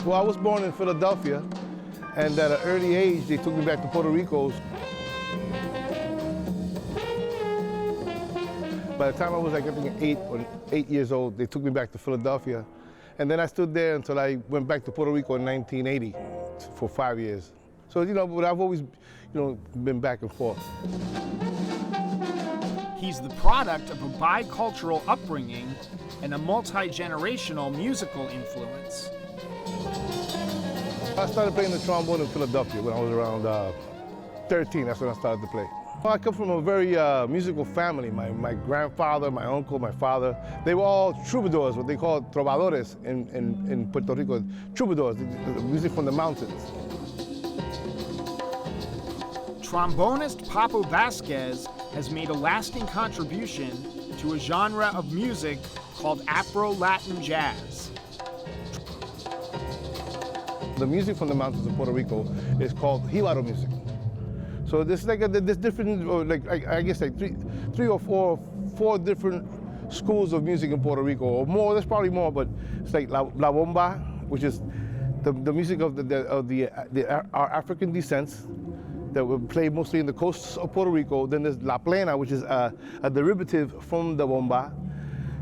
Well, I was born in Philadephia, and at an early age, they took me back to Puerto Rico. By the time I was like, I think 8 years old, they took me back to Philadephia. And then I stood there until I went back to Puerto Rico in 1980 for 5 years. So, but I've always, been back and forth. He's the product of a bicultural upbringing and a multi-generational musical influence. I started playing the trombone in Philadephia when I was around 13. That's when I started to play. Well, I come from a very musical family. My grandfather, my uncle, my father, they were all troubadours, what they call trovadores in Puerto Rico. Troubadours, the music from the mountains. Trombonist Papo Vazquez has made a lasting contribution to a genre of music called Afro-Latin jazz. The music from the mountains of Puerto Rico is called Jibaro music. So there's there's different, I guess three or four different schools of music in Puerto Rico, or more. There's probably more, but it's like la bomba, which is the music of our African descents that were played mostly in the coasts of Puerto Rico. Then there's la plena, which is a derivative from the bomba.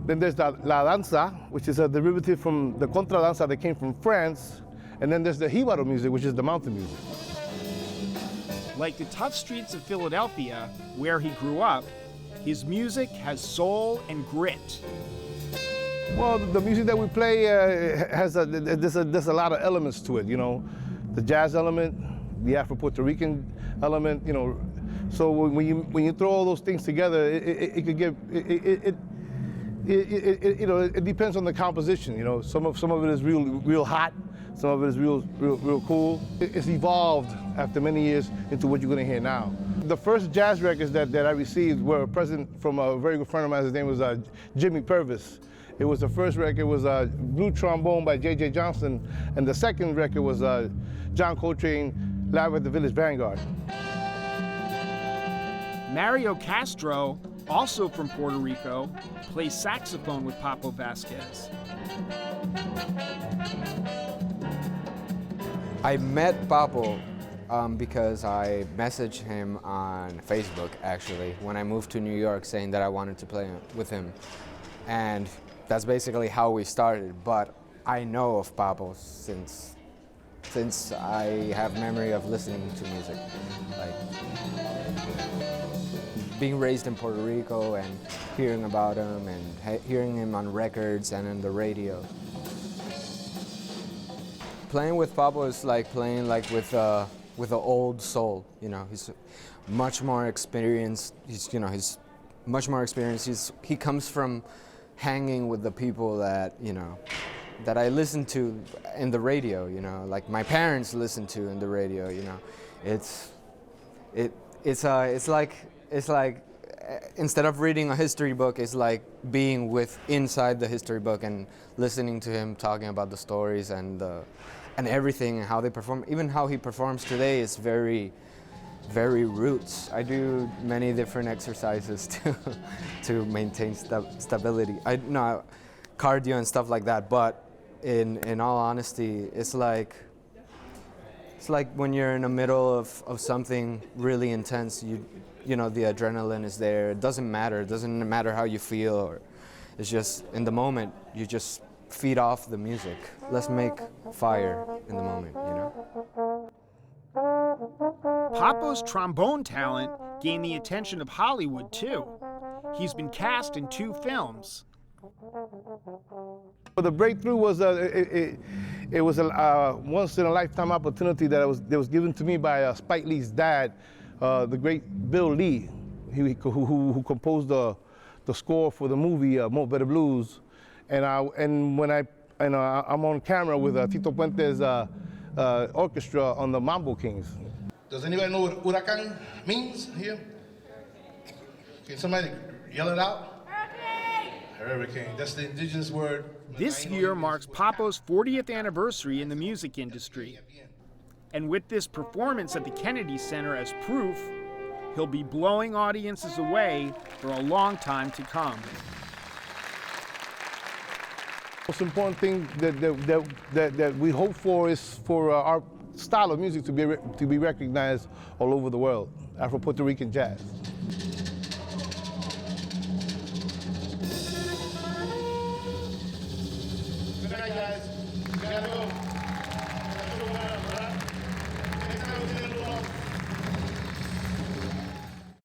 Then there's la danza, which is a derivative from the contradanza that came from France. And then there's the Jibaro music, which is the mountain music. Like the tough streets of Philadephia, where he grew up, his music has soul and grit. Well, the music that we play there's a lot of elements to it, the jazz element, the Afro-Puerto Rican element, So when you throw all those things together, it could give it depends on the composition. Some of it is real hot. Some of it is real cool. It's evolved after many years into what you're going to hear now. The first jazz records that I received were a present from a very good friend of mine. His name was Jimmy Purvis. It was the first record was Blue Trombone by J.J. Johnson, and the second record was John Coltrane, Live at the Village Vanguard. Mario Castro, also from Puerto Rico, plays saxophone with Papo Vazquez. I met Papo because I messaged him on Facebook, actually, when I moved to New York, saying that I wanted to play with him. And that's basically how we started. But I know of Papo since I have memory of listening to music. Like being raised in Puerto Rico and hearing about him and hearing him on records and on the radio. Playing with Papo is like playing with an old soul. He's much more experienced. He's much more experienced. He comes from hanging with the people that that I listen to in the radio. Like my parents listen to in the radio. It's like instead of reading a history book, it's like being inside the history book and listening to him talking about the stories and everything and how they perform. Even how he performs today is very, very roots. I do many different exercises to maintain stability. Cardio and stuff like that. But in all honesty, it's like when you're in the middle of something really intense. The adrenaline is there. It doesn't matter. It doesn't matter how you feel, or it's just in the moment. You just feed off the music. Let's make fire in the moment, Papo's trombone talent gained the attention of Hollywood, too. He's been cast in 2 films. Well, the breakthrough was it was a once-in-a-lifetime opportunity that was given to me by Spike Lee's dad, the great Bill Lee, who composed the score for the movie More Better Blues. And when I'm on camera with Tito Puente's orchestra on the Mambo Kings. Does anybody know what huracán means here? Can somebody yell it out? Hurricane. That's the indigenous word. This year marks Papo's 40th anniversary in the music industry. And with this performance at the Kennedy Center as proof, he'll be blowing audiences away for a long time to come. Most important thing that we hope for is for our style of music to be recognized all over the world, Afro-Puerto Rican jazz. Good night, guys.